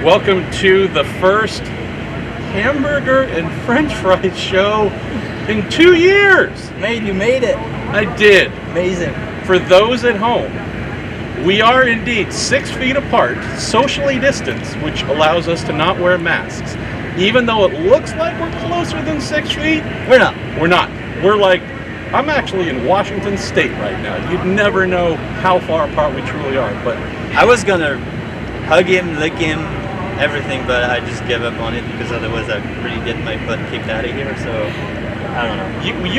Welcome to the first Hamburger and French Fry show in 2 years. You made it. I did. Amazing. For those at home, we are indeed 6 feet apart, socially distanced, which allows us to not wear masks. Even though it looks like we're closer than 6 feet, We're not. we're not. We're like, I'm actually in Washington State right now. You'd never know how far apart we truly are, but I was gonna hug him, lick him, everything, but I just gave up on it because otherwise I'd really get my butt kicked out of here. So I don't know.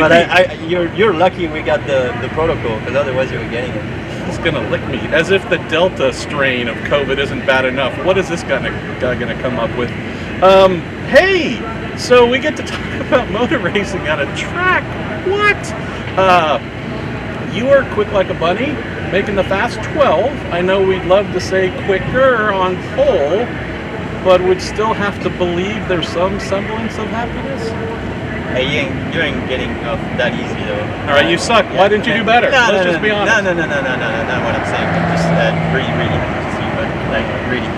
But you're lucky we got the protocol, because otherwise you were getting it. He's gonna lick me, as if the Delta strain of COVID isn't bad enough. What is this guy gonna come up with? Hey, so we get to talk about motor racing on a track. What? You are quick like a bunny, making the fast 12. I know we'd love to say quicker on pole, but would still have to believe there's some semblance of happiness. Hey, you ain't getting off that easy though. All right, you suck. Why didn't you do better? Let's just be honest. No, not what I'm saying. I'm just really happy to see you, but like really,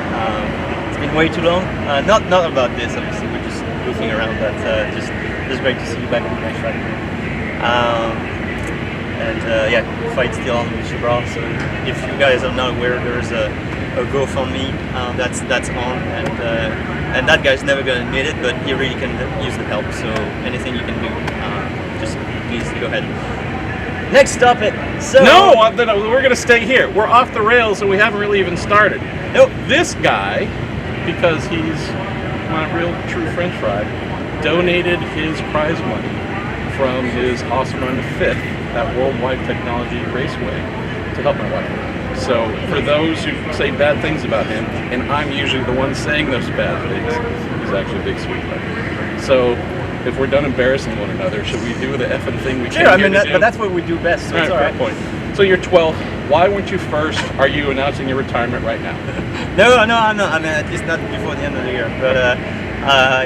it's been way too long. Not about this, obviously. We're just goofing around, but just great to see you back in the French Fry. Yeah, Foyt still on with Sebastien. So if you guys are not aware, there's a GoFundMe that's on, and that guy's never gonna admit it, but he really can use the help. So anything you can do, just please go ahead. Next topic. So no, we're gonna stay here. We're off the rails, and we haven't really even started. Nope. This guy, because he's my real true French Fry, donated his prize money from his awesome run to 5th at Worldwide Technology Raceway to help my wife. So for those who say bad things about him, and I'm usually the one saying those bad things, he's actually a big sweetheart. So if we're done embarrassing one another, should we do the effing thing we came here to do? But that's what we do best. So it's all right. Point. So you're 12th. Why weren't you first? Are you announcing your retirement right now? No, I'm not. I mean, at least not before the end of the year. But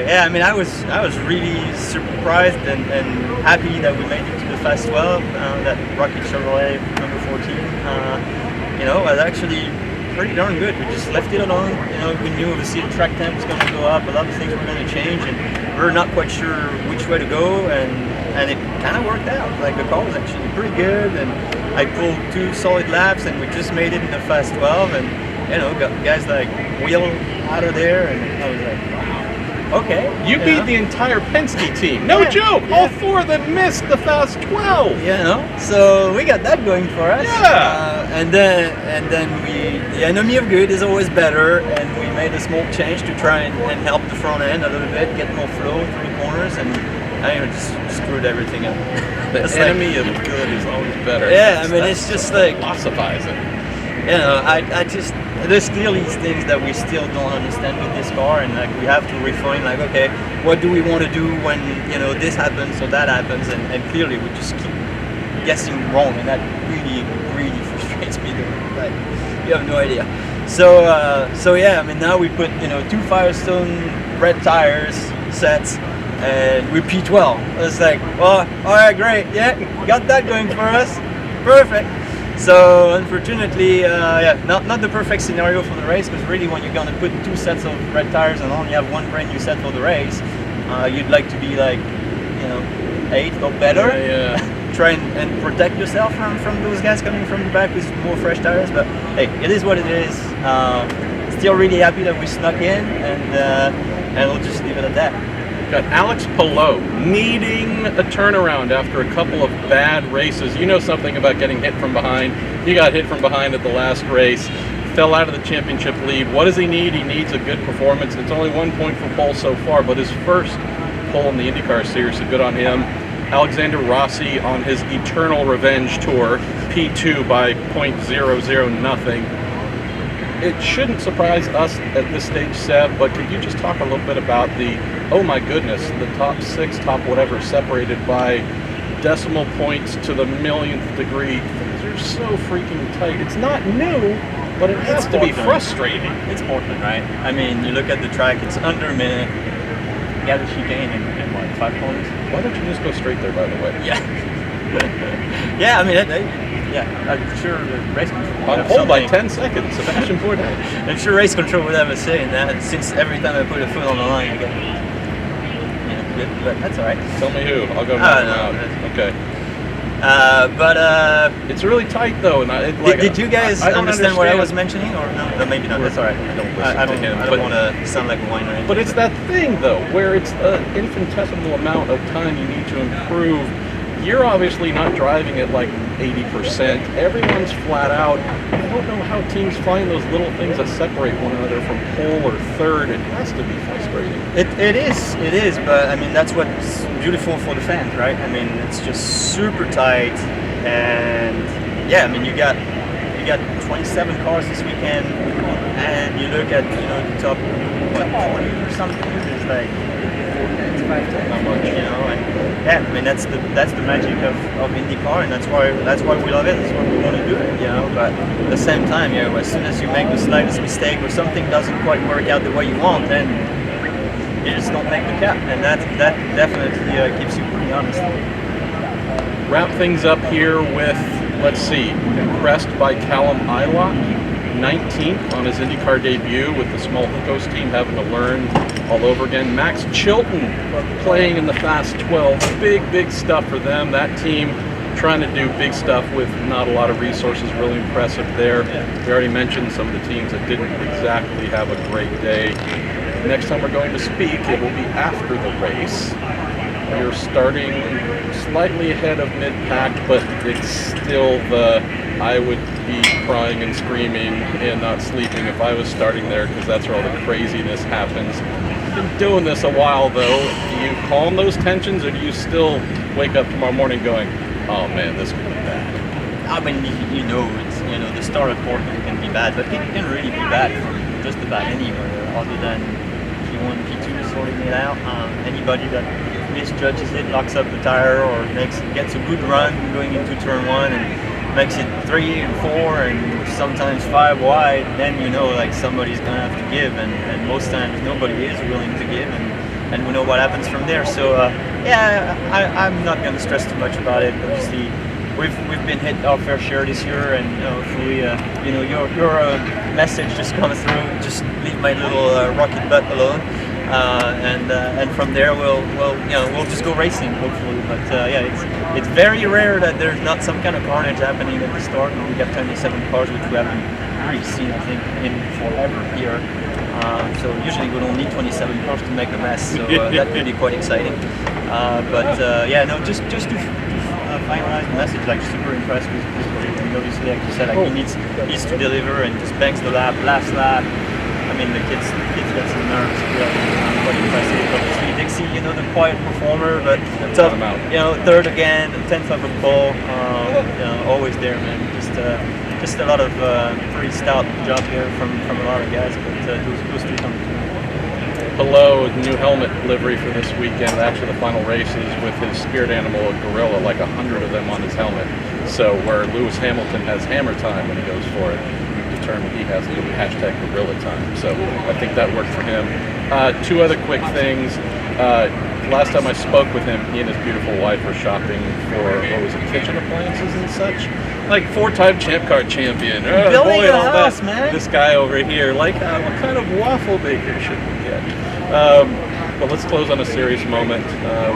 yeah, I mean, I was really surprised and happy that we made it to the Fast 12. That Rocket Chevrolet number 14. Was actually pretty darn good. We just left it alone. We knew obviously the track temp was going to go up. A lot of things were going to change, and we were not quite sure which way to go. And it kind of worked out. Like the car was actually pretty good, and I pulled 2 solid laps, and we just made it in the Fast 12. And got guys like Will out of there, and I was like, wow, okay. You beat the entire Penske team. No joke. Yeah. All 4 of them missed the Fast 12. So we got that going for us. Yeah. And then the enemy of good is always better, and we made a small change to try and help the front end a little bit, get more flow through the corners, and I just screwed everything up. The enemy of good is always better. Yeah, I mean, it's just like philosophizing. I just, there's clearly things that we still don't understand with this car, and like we have to refine, like, okay, what do we want to do when this happens or that happens, and clearly we just keep guessing wrong, and that really frustrates me. Like, you have no idea. So yeah, I mean, now we put 2 Firestone red tires sets, and we're P12. It's like, well, all right, great, yeah, got that going for us, perfect. So unfortunately, not the perfect scenario for the race, because really when you're gonna put 2 sets of red tires and only have 1 brand new set for the race, you'd like to be like 8th or better. Yeah. Try and protect yourself from those guys coming from the back with more fresh tires. But hey, it is what it is. Still really happy that we snuck in, and we'll just leave it at that. Got Alex Palou needing a turnaround after a couple of bad races. You know something about getting hit from behind. He got hit from behind at the last race, fell out of the championship lead. What does he need? He needs a good performance. It's only 1 point for pole so far, but his first pole in the IndyCar series, so good on him. Alexander Rossi on his eternal revenge tour, P2 by .00 nothing. It shouldn't surprise us at this stage, Seb, but could you just talk a little bit about oh my goodness, the top 6, top whatever, separated by decimal points to the millionth degree. Things are so freaking tight. It's not new, but it has to be frustrating. It's Portland, right? I mean, you look at the track, it's under a minute. You got the chicane in what, 5 corners? Why don't you just go straight there, by the way? Yeah. Yeah, I mean, yeah, I'm sure the race control would On have pole by something. 10 seconds, Sebastien Bourdais. I'm sure race control would have a say in that, since every time I put a foot on the line, I get, good, but that's all right. Tell me who. I'll go No, knock him out. Okay. But It's really tight though, and did you guys I don't understand what I was understand. mentioning, or no? No, maybe not. That's all right. I don't listen I to him, I but- don't want to sound like a whiner. or anything, But it's that thing, though, where it's an infinitesimal amount of time you need to improve. You're obviously not driving at like 80%. Everyone's flat out. I don't know how teams find those little things that separate one another from pole or third. It has to be frustrating. It is, but I mean that's what's beautiful for the fans, right? I mean it's just super tight, and yeah, I mean you got 27 cars this weekend, and you look at the top 20 or something. It's like 5 Not much. and yeah, I mean that's the magic of IndyCar, and that's why we love it. That's why we want to do it, But at the same time, as soon as you make the slightest mistake or something doesn't quite work out the way you want, then you just don't make the cut, and that definitely keeps you pretty honest. Wrap things up here with, let's see, impressed by Callum Ilott, 19th on his IndyCar debut with the small Hicos team having to learn all over again. Max Chilton playing in the Fast 12. Big stuff for them. That team trying to do big stuff with not a lot of resources. Really impressive there. We already mentioned some of the teams that didn't exactly have a great day. Next time we're going to speak, it will be after the race. You're starting slightly ahead of mid-pack, but it's still I would be crying and screaming and not sleeping if I was starting there, because that's where all the craziness happens. Been doing this a while though. Do you calm those tensions, or do you still wake up tomorrow morning going, oh man, this could be bad? I mean, it's the start of Portland can be bad, but it can really be bad for just about anywhere other than P1, P2 sorting it out. Anybody that misjudges it, locks up the tire, or gets a good run going into turn 1 and makes it 3 and 4 and sometimes 5 wide, then somebody's gonna have to give, and most times nobody is willing to give, and we know what happens from there. So I'm not gonna stress too much about it. Obviously, we've been hit our fair share this year, and hopefully your message just comes through. Just leave my little rocket butt alone. And from there we'll just go racing, hopefully. But it's very rare that there's not some kind of carnage happening at the start. And we got 27 cars, which we haven't really seen, I think, in forever here. So usually we don't need 27 cars to make a mess. So that could be quite exciting. Just to finalize the message, super impressed with and obviously, like you said, he needs to deliver and just bangs the lap, last lap. I mean, the kids got some nerves. Quite impressive. Obviously, Dixie, the quiet performer, but tough. Third again, 10th of a pole. Always there, man. Just a lot of pretty stout job here from a lot of guys, but those two come through. Hello, new helmet livery for this weekend. Actually, the final race is with his spirit animal, a gorilla, like 100 of them on his helmet. So where Lewis Hamilton has hammer time when he goes for it, we've determined he has to do #gorilla time. So I think that worked for him. Two other quick things. Last time I spoke with him, he and his beautiful wife were shopping for, kitchen appliances and such. Like 4-time Champ Car champion. Building a house, man. This guy over here, what kind of waffle maker should we get? But let's close on a serious moment.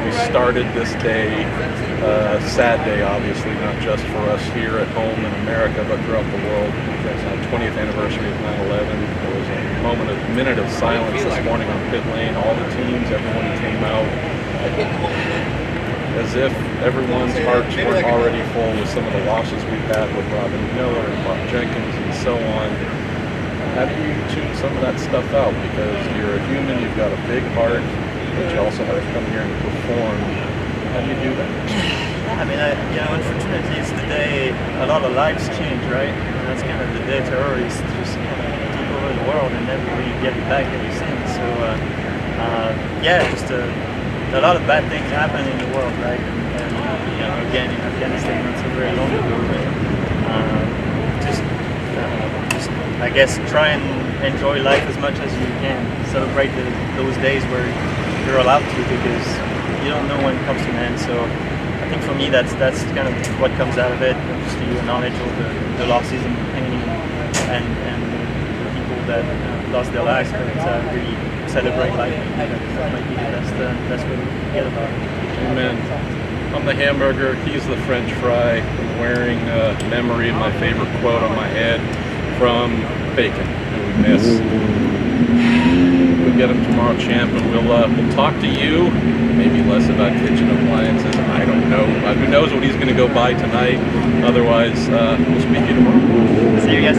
We started this day, sad day obviously, not just for us here at home in America, but throughout the world. It's our 20th anniversary of 9/11. There was a minute of silence this morning on pit lane. All the teams, everyone came out as if everyone's hearts weren't already full with some of the losses we've had with Robin Miller and Bob Jenkins and so on. How do you tune some of that stuff out? Because you're a human, you've got a big heart, but you also have to come here and perform. How do you do that? I mean, unfortunately, it's the day a lot of lives change, right? And that's kind of the day terrorists just take over the world and never really get it back ever since. So, just a lot of bad things happen in the world, right? And again, in Afghanistan, not so very long ago, but I guess try and enjoy life as much as you can. Celebrate those days where you're allowed to, because you don't know when it comes to an end. So I think for me, that's kind of what comes out of it. Obviously, acknowledge all the losses and the pain and the people that lost their lives, but really celebrate life. That might be the best way to forget about it. Amen. I'm the hamburger, he's the French fry. I'm wearing a memory of my favorite quote on my head from Bacon, who we miss. We'll get him tomorrow, champ, and we'll talk to you. Maybe less about kitchen appliances. I don't know. Who knows what he's going to go buy tonight? Otherwise, we'll speak to you tomorrow. See you guys.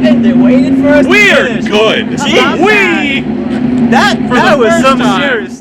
And they waited for us. We are good. Jeez. We that for the was first some time. serious